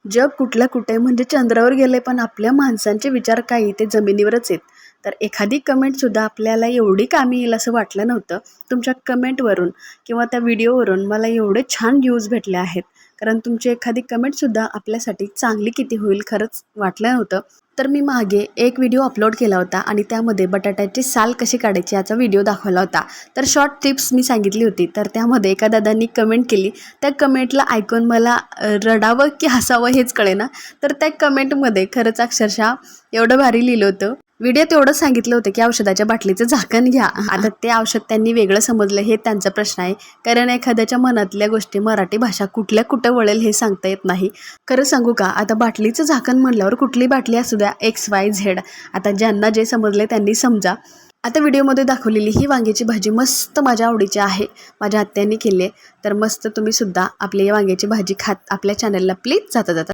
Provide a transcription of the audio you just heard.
जग कुठल्या कुठे म्हणजे चंद्रावर गेले, पण आपल्या माणसांचे विचार काही ते जमिनीवरच आहेत. तर एखादी कमेंटसुद्धा आपल्याला एवढी कामी येईल असं वाटलं नव्हतं. तुमच्या कमेंटवरून किंवा त्या व्हिडिओवरून मला एवढे छान व्ह्यूज भेटले आहेत. कारण तुमची एखादी कमेंटसुद्धा आपल्यासाठी चांगली किती होईल खरंच वाटलं नव्हतं. तर मी मागे एक व्हिडिओ अपलोड केला होता आणि त्यामध्ये बटाट्याची साल कशी काढायची याचा व्हिडिओ दाखवला होता. तर शॉर्ट टिप्स मी सांगितली होती. तर त्यामध्ये एका दादांनी कमेंट केली. त्या कमेंटला ऐकून मला रडावं की हसावं हेच कळेना. तर त्या कमेंटमध्ये खरंच अक्षरशः एवढं भारी लिहिलं होतं. व्हिडिओत एवढं सांगितलं होतं की औषधाच्या बाटलीचं झाकण घ्या. आता ते औषध त्यांनी वेगळं समजलं हे त्यांचा प्रश्न आहे. कारण एखाद्याच्या मनातल्या गोष्टी मराठी भाषा कुठल्या कुठं वळेल हे सांगता येत नाही. खरं सांगू का, आता बाटलीचं झाकण म्हणल्यावर कुठली बाटली असू द्या, XYZ, आता ज्यांना जे समजले त्यांनी समजा. आता व्हिडिओमध्ये दाखवलेली ही वांग्याची भाजी मस्त माझ्या आवडीची आहे. माझ्या आत्यांनी केली आहे. तर मस्त तुम्ही सुद्धा आपली वांग्याची भाजी खात आपल्या चॅनलला प्लीज जाता जाता